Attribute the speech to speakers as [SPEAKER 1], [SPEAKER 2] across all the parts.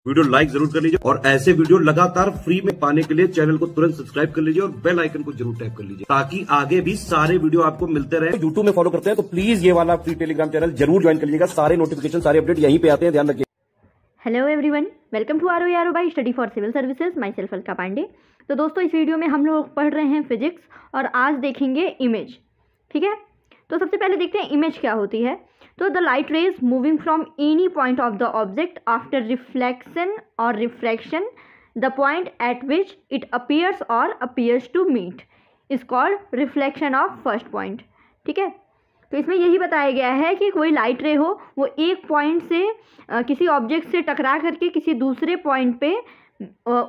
[SPEAKER 1] Video like जरूर कर लीजिए और ऐसे वीडियो लगातार फ्री में पाने के लिए चैनल को तुरंत सब्सक्राइब कर लीजिए और बेल आइकन को जरूर टैप कर लीजिए ताकि आगे भी सारे वीडियो आपको मिलते रहे। यूट्यूब में फॉलो करते हैं तो प्लीज ये वाला फ्री टेलीग्राम चैनल जरूर ज्वाइन कर लीजिएगा। सारे नोटिफिकेशन सारे अपडेट यहीं पे आते हैं, ध्यान रखिए।
[SPEAKER 2] Hello everyone, welcome to arrow by study for civil services, myself Alka Pandey. तो दोस्तों, इस वीडियो में हम लोग पढ़ रहे हैं फिजिक्स और आज देखेंगे इमेज। ठीक है, तो सबसे पहले देखते हैं इमेज क्या होती है। तो the light rays moving from any point of the object after reflection और refraction the point at which it appears to meet is called reflection of first point. ठीक है, तो इसमें यही बताया गया है कि कोई लाइट रे हो, वो एक पॉइंट से किसी ऑब्जेक्ट से टकरा करके किसी दूसरे पॉइंट पे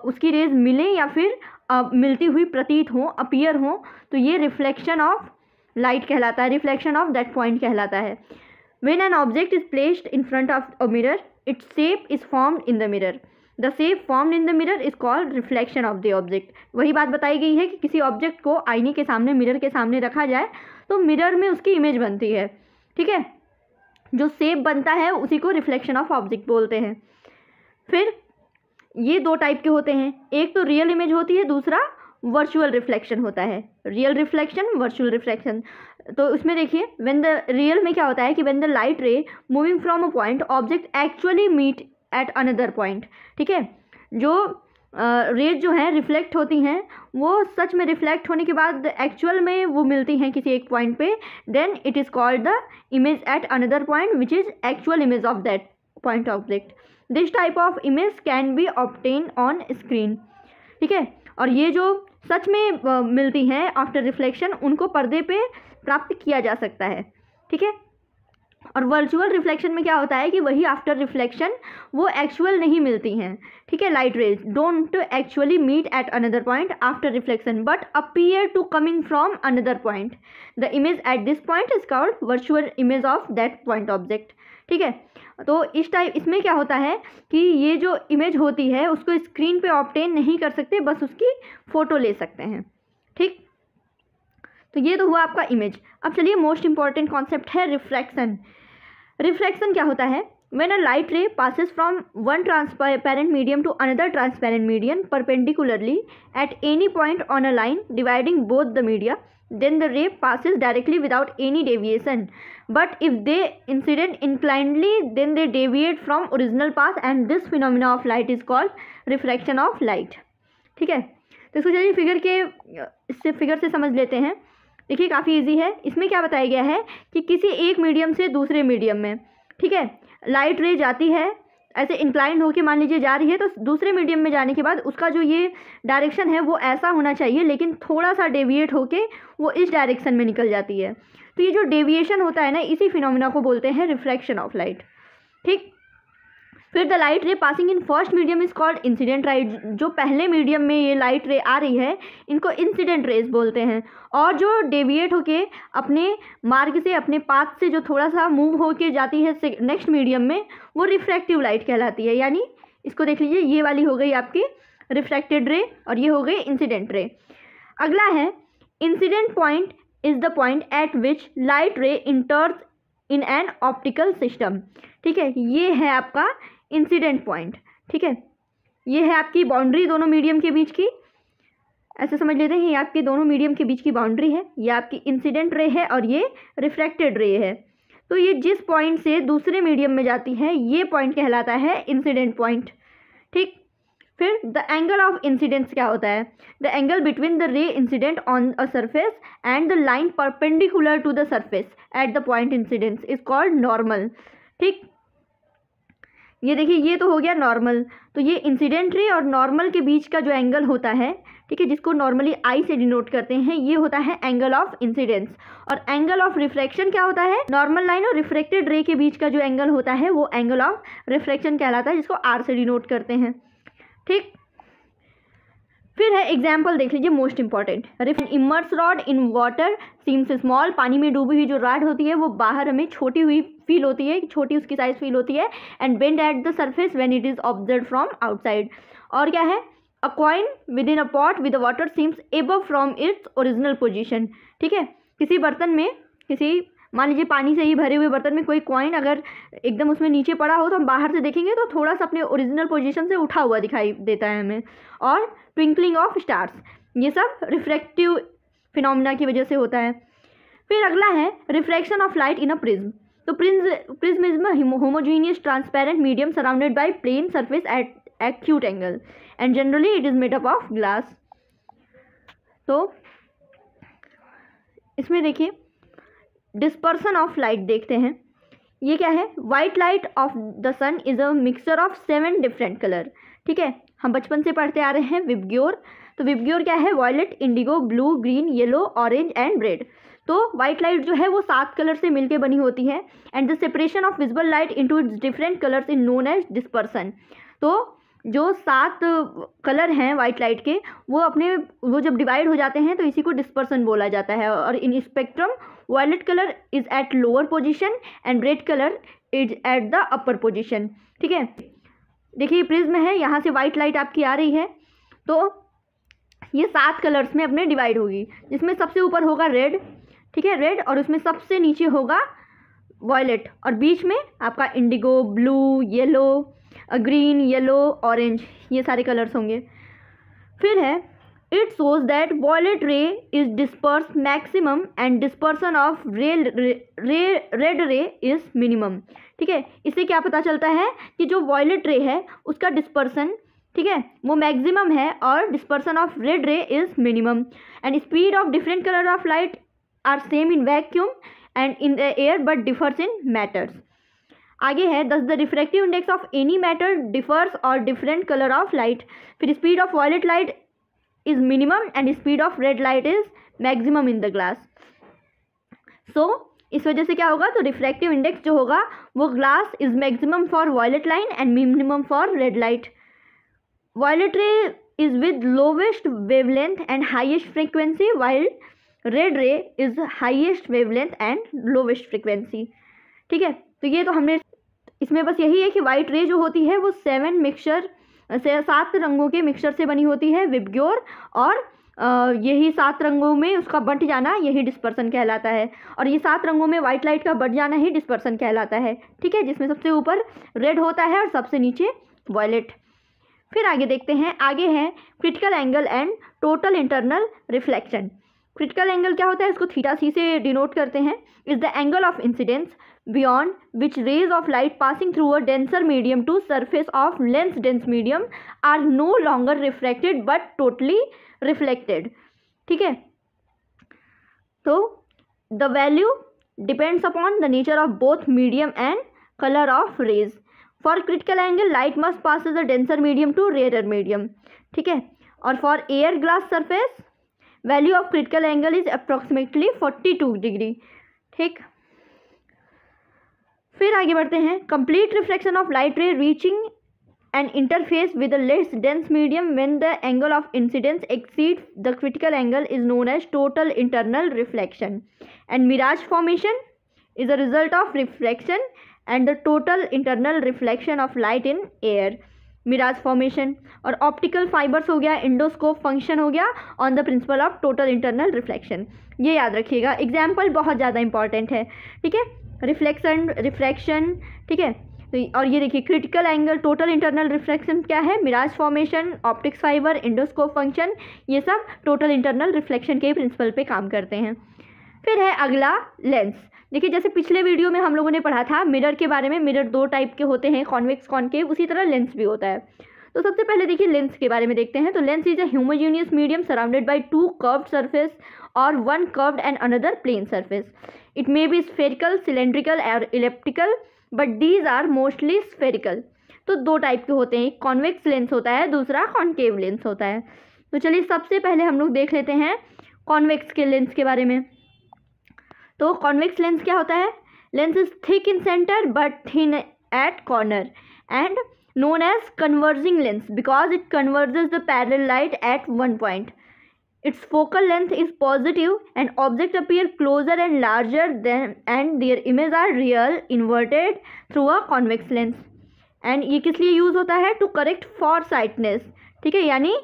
[SPEAKER 2] उसकी रेज मिले या फिर मिलती हुई प्रतीत हो, अपीयर हो, तो ये रिफ्लेक्शन ऑफ लाइट कहलाता है, रिफ्लेक्शन ऑफ दैट पॉइंट कहलाता है। When an object is placed in front of a mirror, its shape is formed in the mirror. The shape formed in the mirror is called reflection of the object. वही बात बताई गई है कि किसी object को आईने के सामने, मिरर के सामने रखा जाए तो मिरर में उसकी इमेज बनती है। ठीक है, जो शेप बनता है उसी को रिफ्लेक्शन ऑफ ऑब्जेक्ट बोलते हैं। फिर ये दो टाइप के होते हैं, एक तो रियल इमेज होती है, दूसरा वर्चुअल रिफ्लेक्शन होता है। Real reflection, virtual reflection. तो उसमें देखिए, व्हेन द रियल में क्या होता है कि when the light ray moving from a point object actually meet at another point. ठीक है, जो रेज जो हैं रिफ्लेक्ट होती हैं वो सच में रिफ्लेक्ट होने के बाद एक्चुअल में वो मिलती हैं किसी एक पॉइंट पे, then it is called the image at another point which is actual image of that point object. This type of image can be obtain on screen. ठीक है, और ये जो सच में मिलती हैं आफ्टर रिफ्लेक्शन, उनको पर्दे पे प्राप्त किया जा सकता है। ठीक है, और वर्चुअल रिफ्लेक्शन में क्या होता है कि वही आफ्टर रिफ्लेक्शन वो एक्चुअल नहीं मिलती हैं। ठीक है, light rays don't actually meet at another point after reflection but appear to coming from another point. The image at this point is called virtual image of that point object. ठीक है, तो इसमें क्या होता है कि ये जो इमेज होती है उसको स्क्रीन पे ऑब्टेन नहीं कर सकते, बस उसकी फ़ोटो ले सकते हैं। ठीक, तो ये तो हुआ आपका इमेज। अब चलिए, मोस्ट इंपॉर्टेंट कॉन्सेप्ट है रिफ्रैक्शन। रिफ्रैक्शन क्या होता है? When a light ray passes from one transparent medium to another transparent medium perpendicularly at any point on a line dividing both the media, then the ray passes directly without any deviation, but if they incident inclinedly then they deviate from original path and this phenomena of light is called refraction of light. ठीक है, तो इसको चलिए इससे figure से समझ लेते हैं। देखिए, काफ़ी इजी है। इसमें क्या बताया गया है कि किसी एक मीडियम से दूसरे मीडियम में, ठीक है, लाइट रे जाती है, ऐसे इंक्लाइन होके मान लीजिए जा रही है, तो दूसरे मीडियम में जाने के बाद उसका जो ये डायरेक्शन है वो ऐसा होना चाहिए, लेकिन थोड़ा सा डेविएट होके वो इस डायरेक्शन में निकल जाती है। तो ये जो डेविएशन होता है ना, इसी फिनोमिना को बोलते हैं रिफ्रैक्शन ऑफ लाइट। ठीक, फिर द लाइट रे passing in first medium is called incident light. जो पहले मीडियम में ये लाइट रे आ रही है, इनको इंसिडेंट रेज बोलते हैं। और जो डेविएट होके अपने मार्ग से, अपने पाथ से जो थोड़ा सा मूव होके जाती है नेक्स्ट मीडियम में, वो रिफ्रैक्टिव लाइट कहलाती है। यानी इसको देख लीजिए, ये वाली हो गई आपकी रिफ्रैक्टेड रे और ये हो गई इंसिडेंट रे। अगला है incident point is the point at which light रे इंटर्स इन एन ऑप्टिकल सिस्टम। ठीक है, ये है आपका इंसिडेंट पॉइंट। ठीक है, ये है आपकी बाउंड्री दोनों मीडियम के बीच की। ऐसे समझ लेते हैं, ये आपके दोनों मीडियम के बीच की बाउंड्री है, ये आपकी इंसिडेंट रे है और ये रिफ्रैक्टेड रे है। तो ये जिस पॉइंट से दूसरे मीडियम में जाती है, ये पॉइंट कहलाता है इंसिडेंट पॉइंट। ठीक, फिर द एंगल ऑफ इंसिडेंस क्या होता है? The angle between the ray incident on a surface and the line perpendicular to the surface at the point incidence is called normal. ठीक, ये देखिए, ये तो हो गया नॉर्मल। तो ये इंसिडेंट रे और नॉर्मल के बीच का जो एंगल होता है, ठीक है, जिसको नॉर्मली आई से डिनोट करते हैं, ये होता है एंगल ऑफ इंसिडेंस। और एंगल ऑफ रिफ्रैक्शन क्या होता है? नॉर्मल लाइन और रिफ्रेक्टेड रे के बीच का जो एंगल होता है वो एंगल ऑफ रिफ्रैक्शन कहलाता है, जिसको आर से डिनोट करते हैं। ठीक, फिर है एग्जाम्पल देख लीजिए, most important. Immerse rod in water seems small. पानी में डूबी हुई जो रॉड होती है वो बाहर हमें छोटी हुई फील होती है, छोटी उसकी साइज फील होती है। And bend at the surface when it is observe from outside. और क्या है? अ coin with in a pot with water seems above from its original position. ठीक है, किसी बर्तन में, किसी मान लीजिए पानी से ही भरे हुए बर्तन में कोई कॉइन अगर एकदम उसमें नीचे पड़ा हो तो हम बाहर से देखेंगे तो थोड़ा सा अपने ओरिजिनल पोजीशन से उठा हुआ दिखाई देता है हमें। और ट्विंकलिंग ऑफ स्टार्स, ये सब रिफ्रैक्टिव फिनोमिना की वजह से होता है। फिर अगला है refraction of light in a prism. तो prism is homogeneous transparent medium surrounded by plane surface at acute angle and generally it is made up of glass. तो इसमें देखिए डिस्पर्सन ऑफ लाइट देखते हैं। ये क्या है, white light of the sun is a mixture of 7 different colour. ठीक है, हम बचपन से पढ़ते आ रहे हैं विबग्योर। तो विबग्योर क्या है, violet, indigo, blue, green, yellow, orange and red. तो वाइट लाइट जो है वो 7 कलर से मिलकर बनी होती है and the separation of visible light into its different colours is known as dispersion. तो जो 7 कलर हैं वाइट लाइट के वो जब डिवाइड हो जाते हैं तो इसी को डिस्पर्सन बोला जाता है। और in spectrum violet colour is at lower position and red colour is at the upper position. ठीक है, देखिए प्रिज्म है, यहाँ से वाइट लाइट आपकी आ रही है तो ये 7 कलर्स में अपने डिवाइड होगी, जिसमें सबसे ऊपर होगा रेड। ठीक है, रेड, और उसमें सबसे नीचे होगा वायलेट, और बीच में आपका Indigo, blue, yellow, green, yellow, orange, ये सारे कलर्स होंगे। फिर है इट शोज दैट वॉयलेट रे is disperse maximum and dispersion of red ray is minimum. ठीक है, इससे क्या पता चलता है कि जो वॉयलेट रे है उसका डिस्पर्सन, ठीक है, वो मैक्सिमम है और dispersion of red ray is minimum and speed of different colour of light are same in vacuum and in the air but differs in matters. आगे है thus the refractive index of any matter differs और different colour of light. फिर speed of violet light is minimum and speed of red light is maximum in the glass. So इस वजह से क्या होगा, तो रिफ्रैक्टिव इंडेक्स जो होगा वो glass is maximum for violet line and minimum for red light. Violet ray is with lowest wavelength and highest frequency while red ray is highest wavelength and lowest frequency. ठीक है, तो ये तो हमने इसमें बस यही है कि वाइट रे जो होती है वो 7 रंगों के मिक्सचर से बनी होती है विबग्योर, और यही 7 रंगों में उसका बंट जाना यही डिस्पर्सन कहलाता है, और ये 7 रंगों में वाइट लाइट का बंट जाना ही डिस्पर्सन कहलाता है। ठीक है, जिसमें सबसे ऊपर रेड होता है और सबसे नीचे वायलेट। फिर आगे देखते हैं, आगे है critical angle and total internal reflection. Critical angle क्या होता है, इसको थीटा सी से डिनोट करते हैं। Is the angle of incidence beyond which rays of light passing through a denser medium to surface of less dense medium are no longer refracted but totally reflected। ठीक है, तो the value depends upon the nature of both medium and color of rays। For critical angle light must pass as a denser medium to rarer medium। ठीक है, और for air glass surface value of critical angle is approximately 42 degree. ठीक, फिर आगे बढ़ते हैं, complete reflection of light ray reaching an interface with a less dense medium when the angle of incidence exceed the critical angle is known as total internal reflection and mirage formation is a result of reflection and the total internal reflection of light in air. Mirage formation और optical fibres हो गया, endoscope function हो गया on the principle of total internal reflection. ये याद रखिएगा, example बहुत ज़्यादा इंपॉर्टेंट है। ठीक है, रिफ्लेक्शन, रिफ्रैक्शन, ठीक है, और ये देखिए critical angle, total internal reflection क्या है, mirage formation, optics fibre, endoscope function, ये सब टोटल इंटरनल रिफ्लेक्शन के प्रिंसिपल पे काम करते हैं। फिर है अगला लेंस। देखिए जैसे पिछले वीडियो में हम लोगों ने पढ़ा था मिरर के बारे में, मिरर 2 टाइप के होते हैं, कॉन्वेक्स, कॉनकेव, उसी तरह लेंस भी होता है। तो सबसे पहले देखिए लेंस के बारे में देखते हैं। तो lens is a homogeneous medium surrounded by 2 curved surface और 1 curved and another plane surface. It may be spherical, cylindrical और इलिप्टिकल but these are mostly spherical. तो 2 टाइप के होते हैं, एक कॉन्वेक्स लेंस होता है, दूसरा कॉनकेव लेंस होता है। तो चलिए सबसे पहले हम लोग देख लेते हैं कॉन्वेक्स के लेंस के बारे में। तो कॉन्वेक्स लेंस क्या होता है, lens is thick in centre but thin at corner and known as converging lens because it converges the parallel light at one point. Its focal length is positive and objects appear closer and larger than and their images are real inverted through a convex lens. And ये किस लिए use होता है, to correct far sightedness, ठीक है, यानी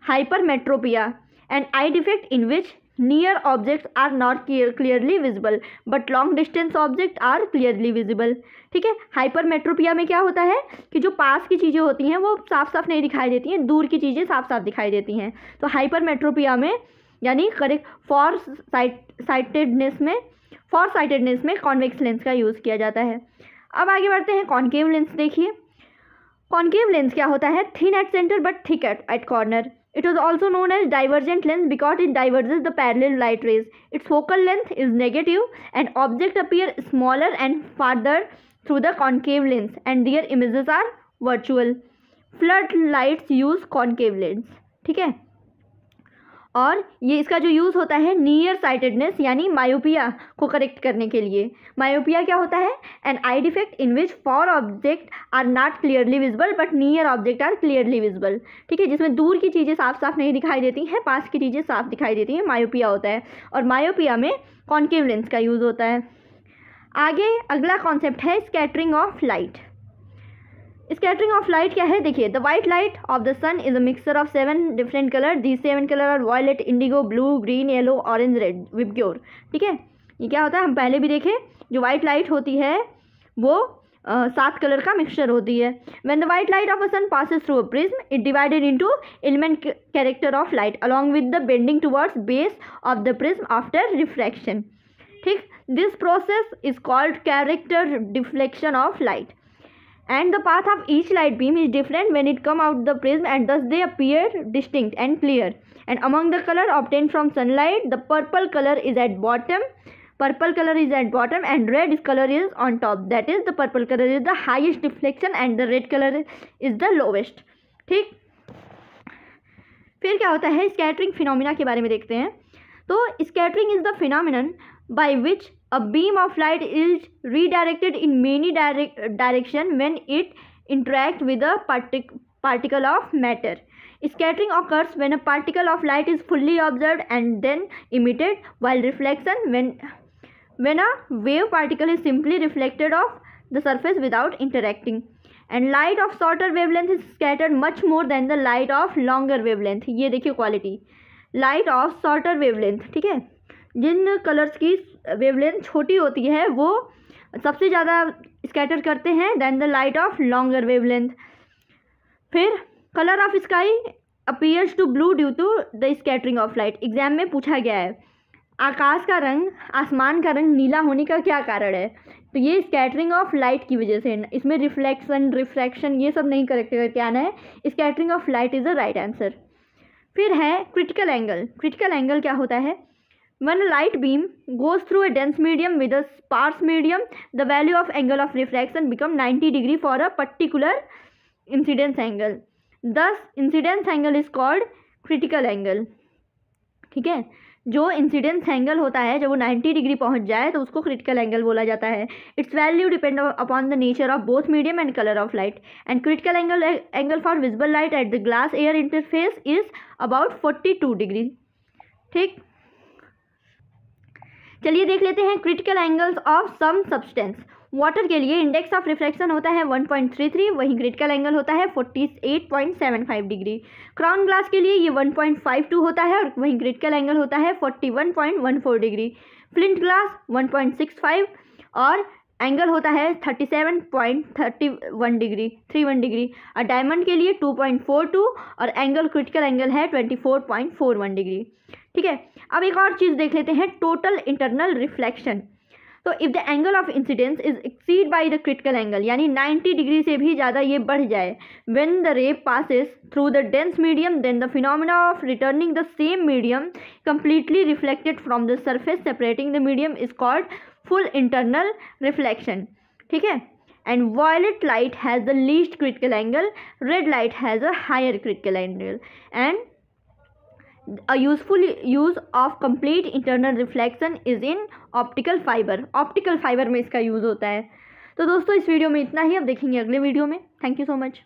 [SPEAKER 2] hypermetropia and eye defect in which near objects are not clearly visible but long distance object are clearly visible. ठीक है, हाइपरमेट्रोपिया में क्या होता है कि जो पास की चीज़ें होती हैं वो साफ साफ नहीं दिखाई देती हैं, दूर की चीज़ें साफ साफ दिखाई देती हैं। तो हाइपरमेट्रोपिया में यानी करेक्ट फॉर साइटेडनेस में कॉन्वेक्स लेंस का यूज़ किया जाता है। अब आगे बढ़ते हैं, कॉन्केव लेंस देखिए। कॉन्केव लेंस क्या होता है? Thin at centre but thick eight corner. It is also known as divergent lens because it diverges the parallel light rays. Its focal length is negative and objects appear smaller and farther through the concave lens and their images are virtual. Floodlights use concave lens. ठीक है, और ये इसका जो use होता है near sightedness यानी myopia को करेक्ट करने के लिए। मायोपिया क्या होता है? An eye defect in which far object are not clearly visible but near object are clearly visible. ठीक है, जिसमें दूर की चीज़ें साफ साफ नहीं दिखाई देती हैं, पास की चीज़ें साफ दिखाई देती हैं, मायोपिया होता है। और मायोपिया में कॉन्केव लेंस का यूज़ होता है। आगे अगला कॉन्सेप्ट है scattering of light. Scattering of light क्या है? देखिए, the white light of the sun is a mixture of 7 different colour. These 7 colour are violet, indigo, blue, green, yellow, orange, red, VIBGYOR. ठीक है, ये क्या होता है हम पहले भी देखे, जो वाइट लाइट होती है वो 7 कलर का मिक्सचर होती है। When the white light of a sun passes through a prism it divided into element character of light along with the bending towards base of the prism after refraction. ठीक, this process is called character deflection of light and the path of each light beam is different when it come out the prism and thus they appear distinct and clear. And among the color obtained from sunlight, the purple color is at bottom and red color is on top. That is, the purple color is the highest deflection and the red color is the lowest. ठीक, फिर क्या होता है scattering phenomena के बारे में देखते हैं। तो scattering is the phenomenon by which a beam of light is redirected in many direction when it interacts with a particle of matter. Scattering occurs when a particle of light is fully observed and then emitted, while reflection when a wave particle is simply reflected off the surface without interacting. And light of shorter wavelength is scattered much more than the light of longer wavelength. ये देखिए quality, light of shorter wavelength। ठीक है, जिन colours की wavelength छोटी होती है वो सबसे ज़्यादा स्कैटर करते हैं than the light of longer wavelength. फिर colour of sky appears to blue due to the scattering of light. Exam में पूछा गया है आकाश का रंग, आसमान का रंग नीला होने का क्या कारण है? तो ये स्कैटरिंग ऑफ लाइट की वजह से। इसमें रिफ्लेक्शन, रिफ्रैक्शन ये सब नहीं करेक्ट करके आना है। Scattering of light is the right answer. फिर है क्रिटिकल एंगल। क्रिटिकल एंगल क्या होता है? When a light beam goes through a dense medium with a sparse medium, the value of angle of refraction becomes 90 degree for a particular incidence angle. Thus, incidence angle is called critical angle. ठीक है, जो incidence angle होता है जब वो 90 degree पहुंच जाए तो उसको क्रिटिकल एंगल बोला जाता है। Its value depend upon the nature of both medium and colour of light and critical angle for visible light at the glass air interface is about 42 degree. ठीक, चलिए देख लेते हैं critical angles of some substance. Water के लिए index of refraction होता है 1.33, वहीं क्रिटिकल एंगल होता है 48.75 डिग्री। क्राउन ग्लास के लिए ये 1.52 होता है और वहीं क्रिटिकल एंगल होता है 41.14 डिग्री। फ्लिंट ग्लास 1.65 और एंगल होता है 37.31 डिग्री। और डायमंड के लिए 2.42 और एंगल क्रिटिकल एंगल है 24.41 डिग्री। ठीक है, अब एक और चीज़ देख लेते हैं, टोटल इंटरनल रिफ्लेक्शन। तो if the angle of incidence is exceed by the critical angle, यानी 90 डिग्री से भी ज़्यादा ये बढ़ जाए, when the ray passes through the dense medium then the phenomena of returning the same medium completely reflected from the surface separating the medium is called full internal reflection. ठीक है, and violet light has the least critical angle, red light has a higher critical angle and a useful use of complete internal reflection is in optical fiber. Optical fibre में इसका use होता है। तो दोस्तों इस video में इतना ही, अब देखेंगे अगले वीडियो में। Thank you so much.